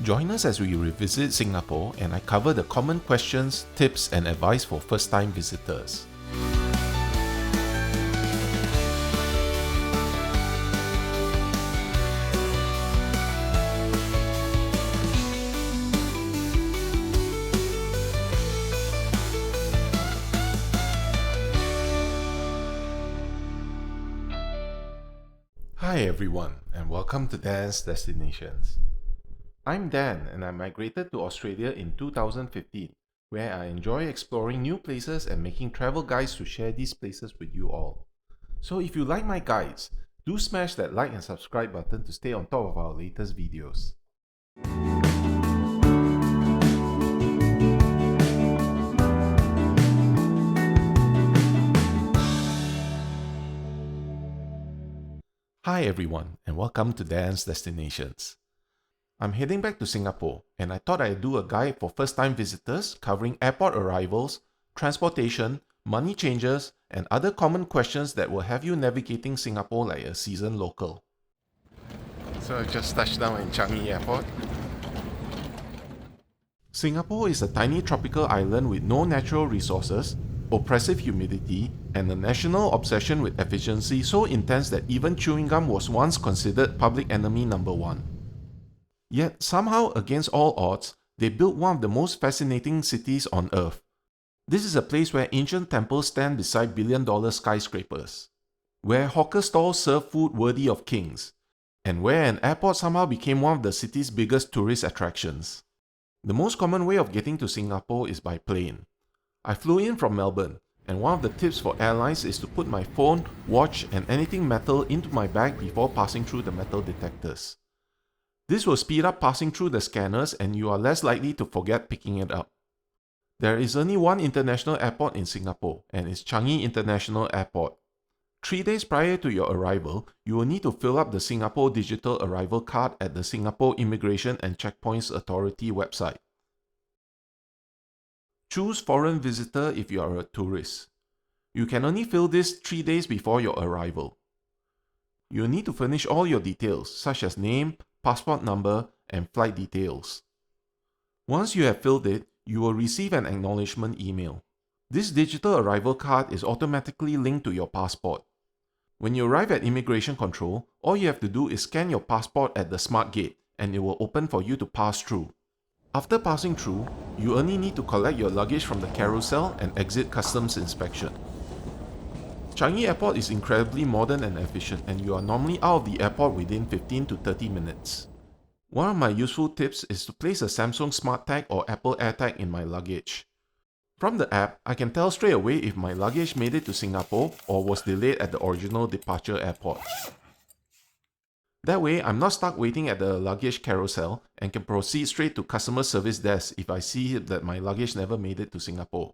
Join us as we revisit Singapore and I cover the common questions, tips and advice for first-time visitors. Hi everyone, and welcome to Dan's Destinations. I'm Dan, and I migrated to Australia in 2015, where I enjoy exploring new places and making travel guides to share these places with you all. So if you like my guides, do smash that like and subscribe button to stay on top of our latest videos. Hi everyone, and welcome to Dan's Destinations. I'm heading back to Singapore, and I thought I'd do a guide for first-time visitors covering airport arrivals, transportation, money changes, and other common questions that will have you navigating Singapore like a seasoned local. So I just touched down in Changi Airport. Singapore is a tiny tropical island with no natural resources, oppressive humidity, and a national obsession with efficiency so intense that even chewing gum was once considered public enemy number one. Yet, somehow against all odds, they built one of the most fascinating cities on earth. This is a place where ancient temples stand beside billion-dollar skyscrapers, where hawker stalls serve food worthy of kings, and where an airport somehow became one of the city's biggest tourist attractions. The most common way of getting to Singapore is by plane. I flew in from Melbourne, and one of the tips for airlines is to put my phone, watch, and anything metal into my bag before passing through the metal detectors. This will speed up passing through the scanners and you are less likely to forget picking it up. There is only one international airport in Singapore, and it's Changi International Airport. 3 days prior to your arrival, you will need to fill up the Singapore Digital Arrival Card at the Singapore Immigration and Checkpoints Authority website. Choose foreign visitor if you are a tourist. You can only fill this 3 days before your arrival. You will need to furnish all your details, such as name, passport number, and flight details. Once you have filled it, you will receive an acknowledgement email. This digital arrival card is automatically linked to your passport. When you arrive at immigration control, all you have to do is scan your passport at the smart gate, and it will open for you to pass through. After passing through, you only need to collect your luggage from the carousel and exit customs inspection. Changi Airport is incredibly modern and efficient, and you are normally out of the airport within 15 to 30 minutes. One of my useful tips is to place a Samsung Smart Tag or Apple AirTag in my luggage. From the app, I can tell straight away if my luggage made it to Singapore or was delayed at the original departure airport. That way, I'm not stuck waiting at the luggage carousel and can proceed straight to customer service desk if I see that my luggage never made it to Singapore.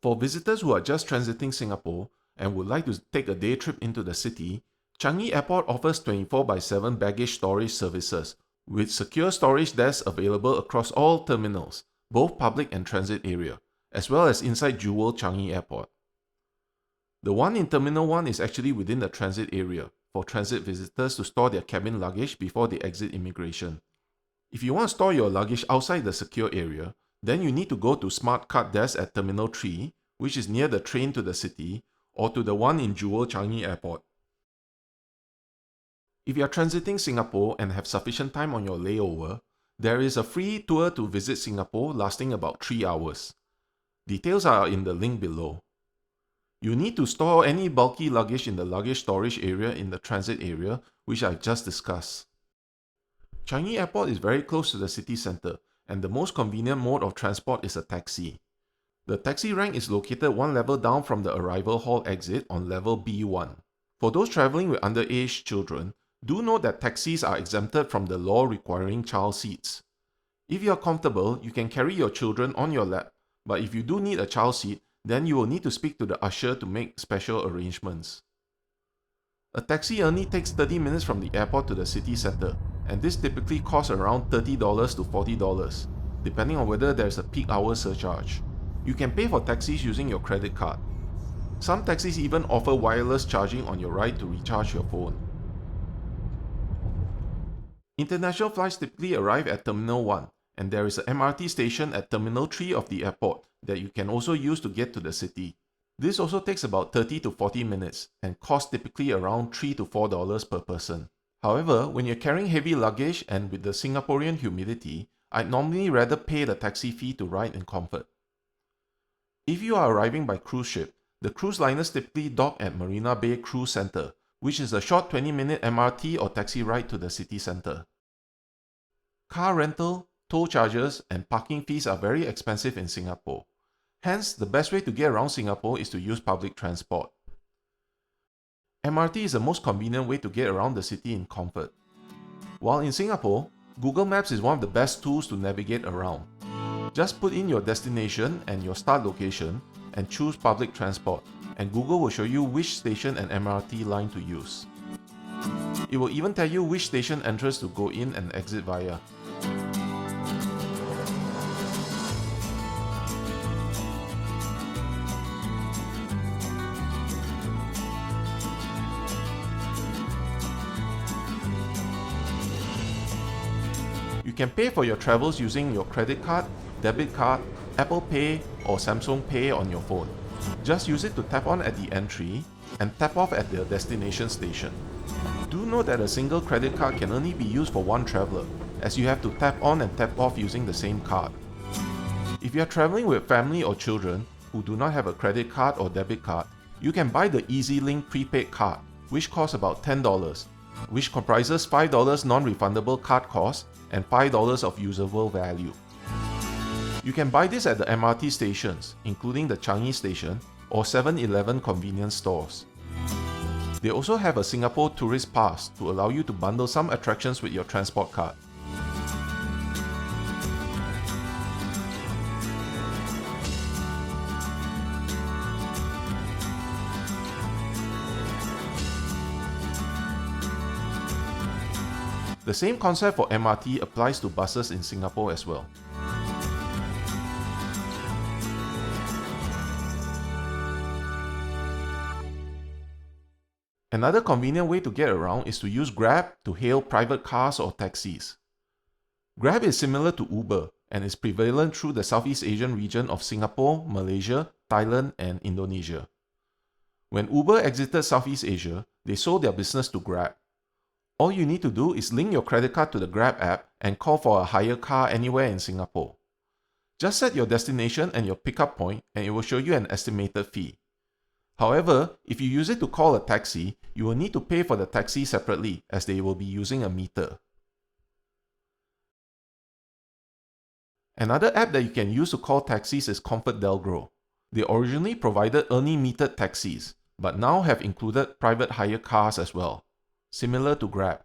For visitors who are just transiting Singapore and would like to take a day trip into the city, Changi Airport offers 24/7 baggage storage services, with secure storage desks available across all terminals, both public and transit area, as well as inside Jewel Changi Airport. The one in Terminal 1 is actually within the transit area, for transit visitors to store their cabin luggage before they exit immigration. If you want to store your luggage outside the secure area, then you need to go to Smart Card Desk at Terminal 3, which is near the train to the city, or to the one in Jewel Changi Airport. If you are transiting Singapore and have sufficient time on your layover, there is a free tour to visit Singapore lasting about 3 hours. Details are in the link below. You need to store any bulky luggage in the luggage storage area in the transit area, which I've just discussed. Changi Airport is very close to the city centre, and the most convenient mode of transport is a taxi. The taxi rank is located one level down from the arrival hall exit on level B1. For those travelling with underage children, do note that taxis are exempted from the law requiring child seats. If you are comfortable, you can carry your children on your lap, but if you do need a child seat, then you will need to speak to the usher to make special arrangements. A taxi only takes 30 minutes from the airport to the city centre, and this typically costs around $30 to $40, depending on whether there is a peak hour surcharge. You can pay for taxis using your credit card. Some taxis even offer wireless charging on your ride to recharge your phone. International flights typically arrive at Terminal 1, and there is an MRT station at Terminal 3 of the airport that you can also use to get to the city. This also takes about 30 to 40 minutes and costs typically around $3 to $4 per person. However, when you're carrying heavy luggage and with the Singaporean humidity, I'd normally rather pay the taxi fee to ride in comfort. If you are arriving by cruise ship, the cruise liners typically dock at Marina Bay Cruise Centre, which is a short 20-minute MRT or taxi ride to the city centre. Car rental, toll charges, and parking fees are very expensive in Singapore. Hence, the best way to get around Singapore is to use public transport. MRT is the most convenient way to get around the city in comfort. While in Singapore, Google Maps is one of the best tools to navigate around. Just put in your destination and your start location and choose public transport, and Google will show you which station and MRT line to use. It will even tell you which station entrance to go in and exit via. You can pay for your travels using your credit card, debit card, Apple Pay, or Samsung Pay on your phone. Just use it to tap on at the entry and tap off at the destination station. Do note that a single credit card can only be used for one traveler, as you have to tap on and tap off using the same card. If you are traveling with family or children who do not have a credit card or debit card, you can buy the EZ-Link prepaid card, which costs about $10, which comprises $5 non-refundable card cost and $5 of usable value. You can buy this at the MRT stations, including the Changi Station or 7-Eleven convenience stores. They also have a Singapore Tourist Pass to allow you to bundle some attractions with your transport card. The same concept for MRT applies to buses in Singapore as well. Another convenient way to get around is to use Grab to hail private cars or taxis. Grab is similar to Uber and is prevalent through the Southeast Asian region of Singapore, Malaysia, Thailand, and Indonesia. When Uber exited Southeast Asia, they sold their business to Grab. All you need to do is link your credit card to the Grab app and call for a hire car anywhere in Singapore. Just set your destination and your pickup point and it will show you an estimated fee. However, if you use it to call a taxi, you will need to pay for the taxi separately as they will be using a meter. Another app that you can use to call taxis is ComfortDelGro. They originally provided only metered taxis, but now have included private hire cars as well, similar to Grab.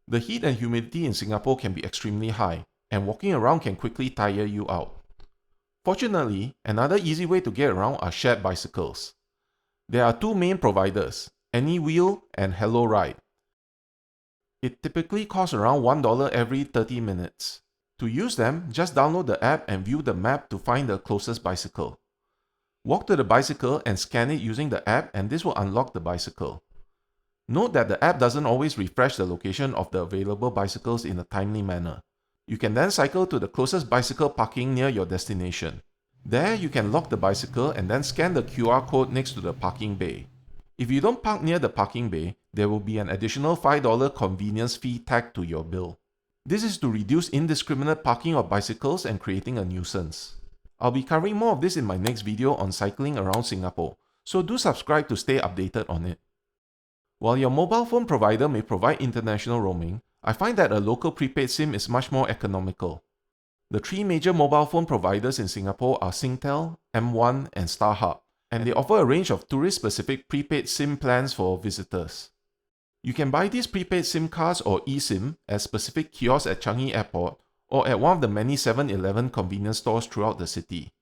The heat and humidity in Singapore can be extremely high, and walking around can quickly tire you out. Fortunately, another easy way to get around are shared bicycles. There are two main providers, Anywheel and HelloRide. It typically costs around $1 every 30 minutes. To use them, just download the app and view the map to find the closest bicycle. Walk to the bicycle and scan it using the app and this will unlock the bicycle. Note that the app doesn't always refresh the location of the available bicycles in a timely manner. You can then cycle to the closest bicycle parking near your destination. There, you can lock the bicycle and then scan the QR code next to the parking bay. If you don't park near the parking bay, there will be an additional $5 convenience fee tagged to your bill. This is to reduce indiscriminate parking of bicycles and creating a nuisance. I'll be covering more of this in my next video on cycling around Singapore, so do subscribe to stay updated on it. While your mobile phone provider may provide international roaming, I find that a local prepaid SIM is much more economical. The three major mobile phone providers in Singapore are Singtel, M1, and StarHub, and they offer a range of tourist-specific prepaid SIM plans for visitors. You can buy these prepaid SIM cards or eSIM at specific kiosks at Changi Airport or at one of the many 7-Eleven convenience stores throughout the city.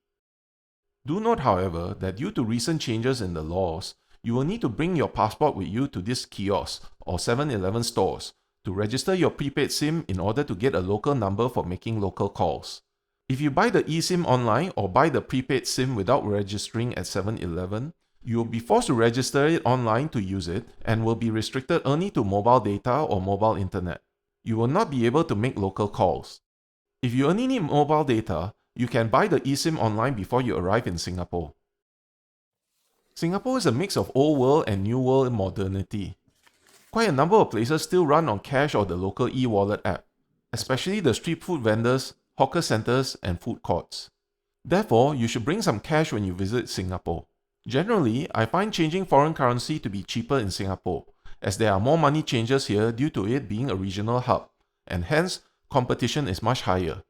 Do note, however, that due to recent changes in the laws, you will need to bring your passport with you to these kiosks or 7-Eleven stores to register your prepaid SIM in order to get a local number for making local calls. If you buy the eSIM online or buy the prepaid SIM without registering at 7-Eleven, you will be forced to register it online to use it and will be restricted only to mobile data or mobile internet. You will not be able to make local calls. If you only need mobile data, you can buy the eSIM online before you arrive in Singapore. Singapore is a mix of old world and new world modernity. Quite a number of places still run on cash or the local e-wallet app, especially the street food vendors, hawker centers, and food courts. Therefore, you should bring some cash when you visit Singapore. Generally, I find changing foreign currency to be cheaper in Singapore, as there are more money changers here due to it being a regional hub, and hence, competition is much higher.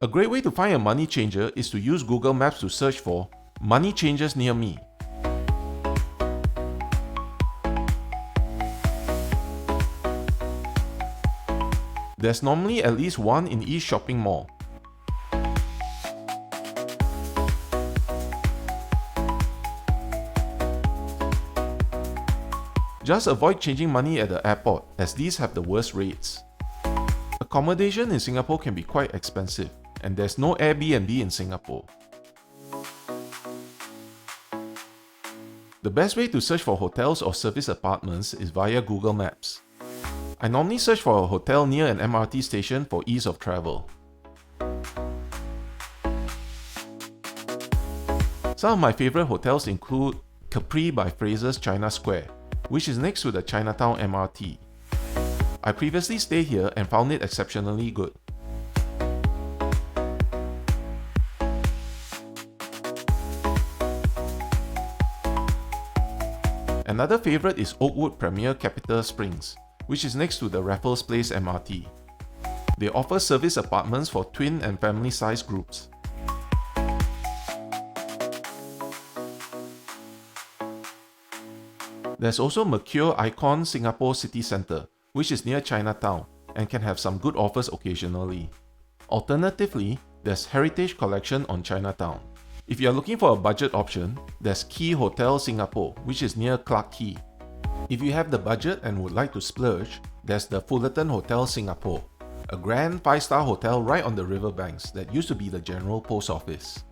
A great way to find a money changer is to use Google Maps to search for money changers near me. There's normally at least one in each shopping mall. Just avoid changing money at the airport, as these have the worst rates. Accommodation in Singapore can be quite expensive, and there's no Airbnb in Singapore. The best way to search for hotels or service apartments is via Google Maps. I normally search for a hotel near an MRT station for ease of travel. Some of my favorite hotels include 𝗟𝗡𝗡𝗞𝗦 by Fraser's China Square, which is next to the Chinatown MRT. I previously stayed here and found it exceptionally good. Another favorite is 𝗟𝗢𝗡𝗚𝗏𝗡𝗏 Springs, which is next to the Raffles Place MRT. They offer service apartments for twin and family-sized groups. There's also 𝗣𝗥𝗢𝗚𝗏𝗗𝗗 Singapore City Centre, which is near Chinatown and can have some good offers occasionally. Alternatively, there's Heritage Collection on Chinatown. If you are looking for a budget option, there's Quay Hotel Singapore, which is near Clarke Quay. If you have the budget and would like to splurge, there's the Fullerton Hotel Singapore, a grand 5-star hotel right on the riverbanks that used to be the General Post Office.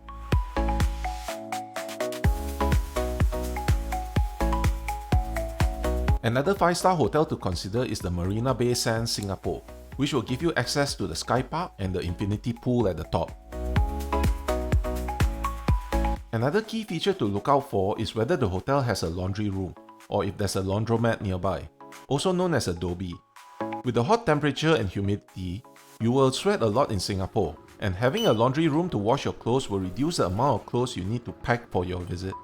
Another 5-star hotel to consider is the Marina Bay Sands Singapore, which will give you access to the Sky Park and the infinity pool at the top. Another key feature to look out for is whether the hotel has a laundry room, or if there's a laundromat nearby, also known as a doby. With the hot temperature and humidity, you will sweat a lot in Singapore, and having a laundry room to wash your clothes will reduce the amount of clothes you need to pack for your visit.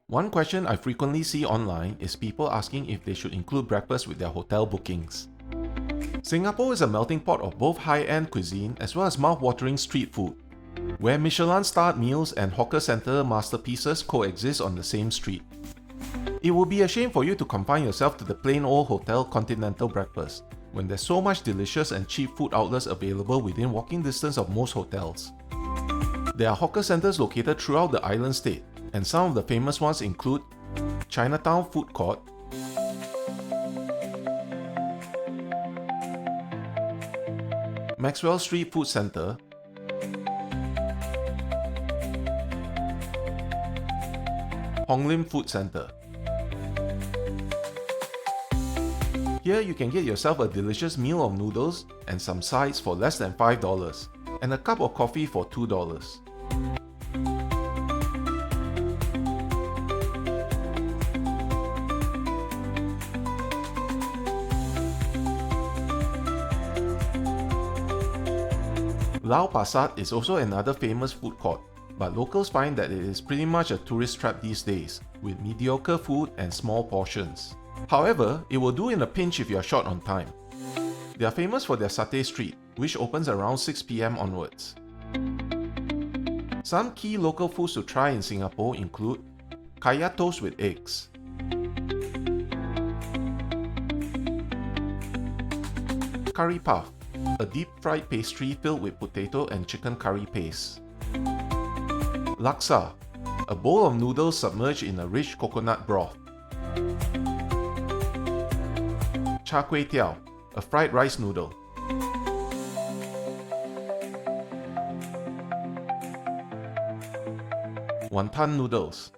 One question I frequently see online is people asking if they should include breakfast with their hotel bookings. Singapore is a melting pot of both high-end cuisine as well as mouth-watering street food, where Michelin-starred meals and hawker center masterpieces coexist on the same street. It would be a shame for you to confine yourself to the plain old hotel continental breakfast, when there's so much delicious and cheap food outlets available within walking distance of most hotels. There are hawker centers located throughout the island state, and some of the famous ones include Chinatown Food Court, Maxwell Street Food Centre, Hong Lim Food Centre. Here you can get yourself a delicious meal of noodles and some sides for less than $5, and a cup of coffee for $2. 𝗨𝗡𝗏𝗡𝗗𝗏 is also another famous food court, but locals find that it is pretty much a tourist trap these days, with mediocre food and small portions. However, it will do in a pinch if you are short on time. They are famous for their satay street, which opens around 6 PM onwards. Some key local foods to try in Singapore include kaya toast with eggs, curry puff, a deep-fried pastry filled with potato and chicken curry paste, laksa, a bowl of noodles submerged in a rich coconut broth, 𝗟𝗏𝗡𝗏𝗗𝗏, a fried rice noodle, wonton noodles,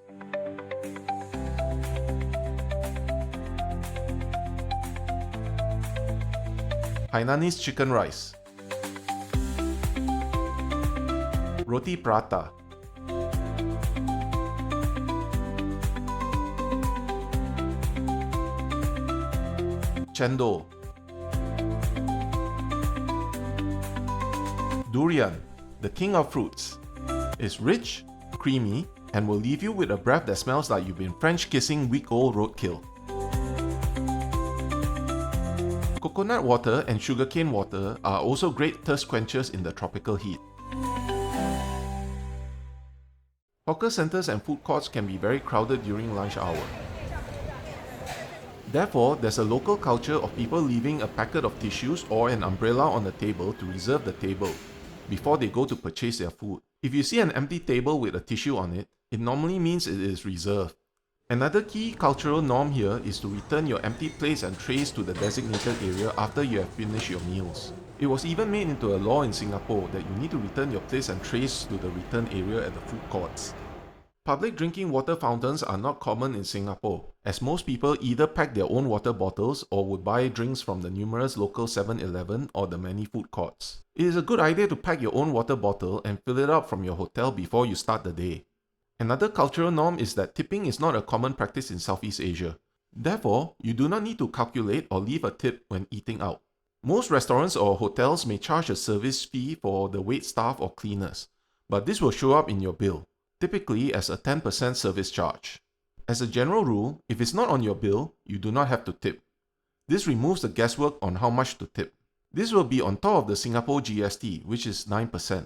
Hainanese chicken rice, roti prata, chendol, durian, the king of fruits, is rich, creamy, and will leave you with a breath that smells like you've been French kissing week-old roadkill. Coconut water and sugarcane water are also great thirst quenchers in the tropical heat. Hawker centers and food courts can be very crowded during lunch hour. Therefore, there's a local culture of people leaving a packet of tissues or an umbrella on the table to reserve the table before they go to purchase their food. If you see an empty table with a tissue on it, it normally means it is reserved. Another key cultural norm here is to return your empty plates and trays to the designated area after you have finished your meals. It was even made into a law in Singapore that you need to return your plates and trays to the return area at the food courts. Public drinking water fountains are not common in Singapore, as most people either pack their own water bottles or would buy drinks from the numerous local 7-Eleven or the many food courts. It is a good idea to pack your own water bottle and fill it up from your hotel before you start the day. Another cultural norm is that tipping is not a common practice in Southeast Asia. Therefore, you do not need to calculate or leave a tip when eating out. Most restaurants or hotels may charge a service fee for the wait staff or cleaners, but this will show up in your bill, typically as a 10% service charge. As a general rule, if it's not on your bill, you do not have to tip. This removes the guesswork on how much to tip. This will be on top of the Singapore GST, which is 9%.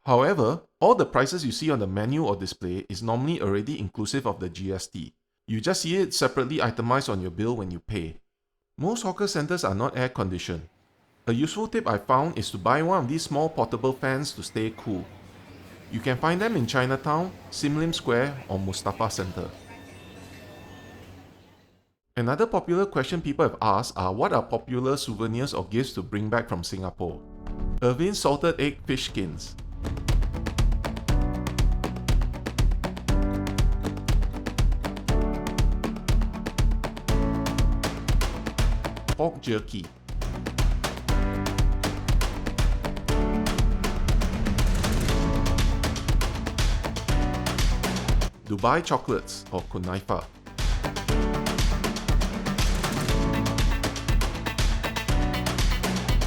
However, all the prices you see on the menu or display is normally already inclusive of the GST. You just see it separately itemized on your bill when you pay. Most hawker centers are not air-conditioned. A useful tip I found is to buy one of these small portable fans to stay cool. You can find them in Chinatown, Sim Lim Square, or Mustafa Center. Another popular question people have asked are what are popular souvenirs or gifts to bring back from Singapore? Irvin's salted egg fish skins, pork jerky, Dubai chocolates or 𝗟𝗡𝗡𝗏,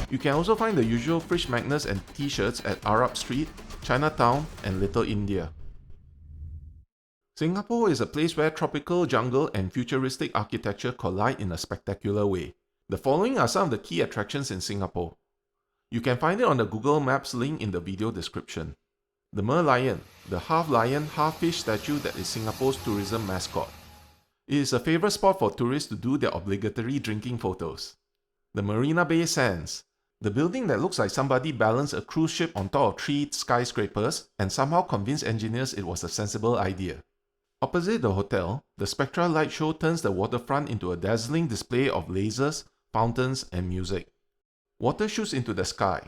You can also find the usual fridge magnets and t-shirts at Arab Street, Chinatown, and Little India. Singapore is a place where tropical jungle and futuristic architecture collide in a spectacular way. The following are some of the key attractions in Singapore. You can find it on the Google Maps link in the video description. The Merlion, the half-lion, half-fish statue that is Singapore's tourism mascot. It is a favourite spot for tourists to do their obligatory drinking photos. The Marina Bay Sands, the building that looks like somebody balanced a cruise ship on top of 3 skyscrapers and somehow convinced engineers it was a sensible idea. Opposite the hotel, the Spectra light show turns the waterfront into a dazzling display of lasers, fountains, and music. Water shoots into the sky.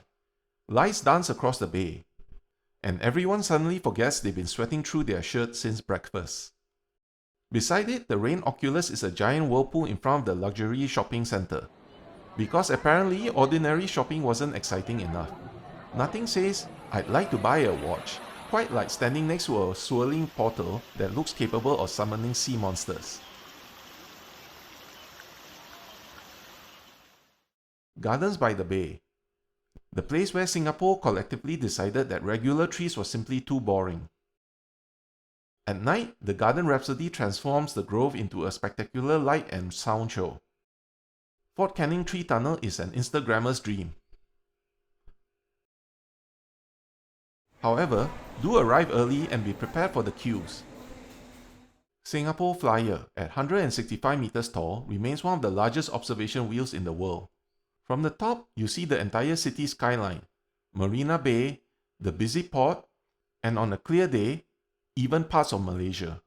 Lights dance across the bay. And everyone suddenly forgets they've been sweating through their shirts since breakfast. Beside it, the Rain Oculus is a giant whirlpool in front of the luxury shopping center. Because apparently ordinary shopping wasn't exciting enough. Nothing says, I'd like to buy a watch, quite like standing next to a swirling portal that looks capable of summoning sea monsters. Gardens by the Bay, the place where Singapore collectively decided that regular trees were simply too boring. At night, the Garden Rhapsody transforms the grove into a spectacular light and sound show. Fort Canning Tree Tunnel is an Instagrammer's dream. However, do arrive early and be prepared for the queues. Singapore Flyer, at 165 meters tall, remains one of the largest observation wheels in the world. From the top, you see the entire city skyline, Marina Bay, the busy port, and on a clear day, even parts of Malaysia.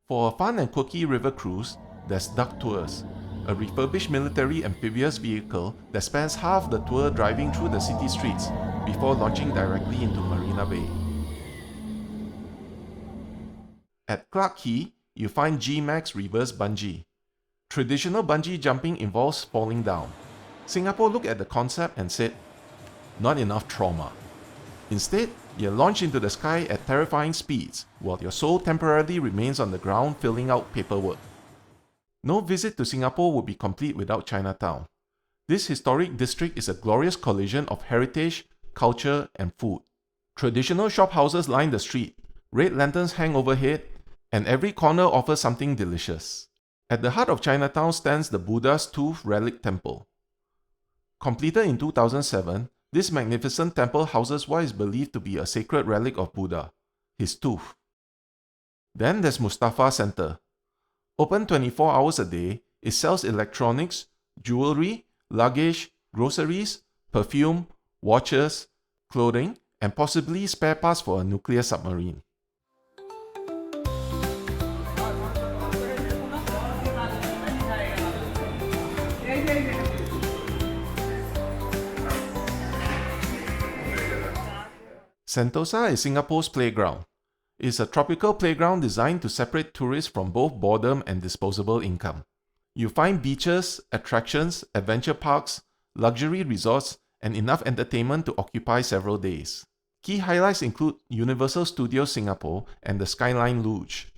For a fun and quirky river cruise, there's Duck Tours, a refurbished military amphibious vehicle that spends half the tour driving through the city streets before launching directly into Marina Bay. At Clarke Quay, you find G-Max Reverse Bungee. Traditional bungee jumping involves falling down. Singapore looked at the concept and said, not enough trauma. Instead, you're launched into the sky at terrifying speeds, while your soul temporarily remains on the ground filling out paperwork. No visit to Singapore would be complete without Chinatown. This historic district is a glorious collision of heritage, culture, and food. Traditional shophouses line the street, red lanterns hang overhead, and every corner offers something delicious. At the heart of Chinatown stands the Buddha's Tooth Relic Temple. Completed in 2007, this magnificent temple houses what is believed to be a sacred relic of Buddha, his tooth. Then there's Mustafa Center. Open 24 hours a day, it sells electronics, jewelry, luggage, groceries, perfume, watches, clothing, and possibly spare parts for a nuclear submarine. Sentosa is Singapore's playground. It is a tropical playground designed to separate tourists from both boredom and disposable income. You find beaches, attractions, adventure parks, luxury resorts, and enough entertainment to occupy several days. Key highlights include Universal Studios Singapore and the Skyline Luge.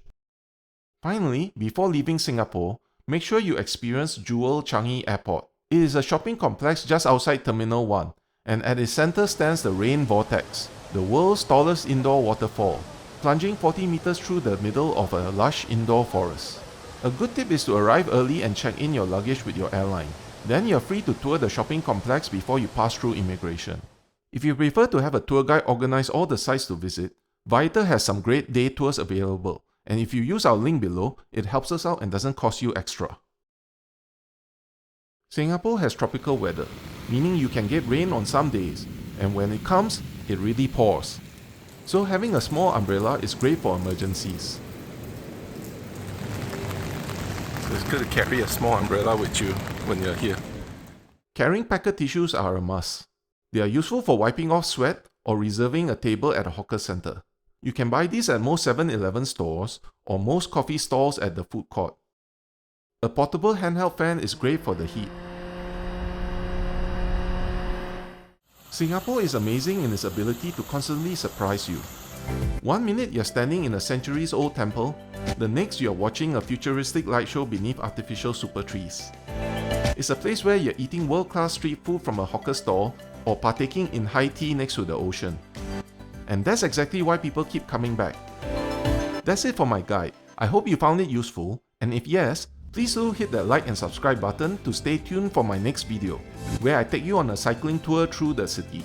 Finally, before leaving Singapore, make sure you experience Jewel Changi Airport. It is a shopping complex just outside Terminal 1, and at its center stands the Rain Vortex, the world's tallest indoor waterfall, plunging 40 meters through the middle of a lush indoor forest. A good tip is to arrive early and check in your luggage with your airline. Then you're free to tour the shopping complex before you pass through immigration. If you prefer to have a tour guide organize all the sites to visit, Viator has some great day tours available, and if you use our link below, it helps us out and doesn't cost you extra. Singapore has tropical weather, meaning you can get rain on some days, and when it comes, it really pours. So having a small umbrella is great for emergencies. So it's good to carry a small umbrella with you when you're here. Carrying packet tissues are a must. They are useful for wiping off sweat or reserving a table at a hawker center. You can buy these at most 7-Eleven stores or most coffee stalls at the food court. A portable handheld fan is great for the heat. Singapore is amazing in its ability to constantly surprise you. One minute you're standing in a centuries-old temple, the next you're watching a futuristic light show beneath artificial super trees. It's a place where you're eating world-class street food from a hawker stall or partaking in high tea next to the ocean. And that's exactly why people keep coming back. That's it for my guide. I hope you found it useful, and if yes, please do hit that like and subscribe button to stay tuned for my next video, where I take you on a cycling tour through the city.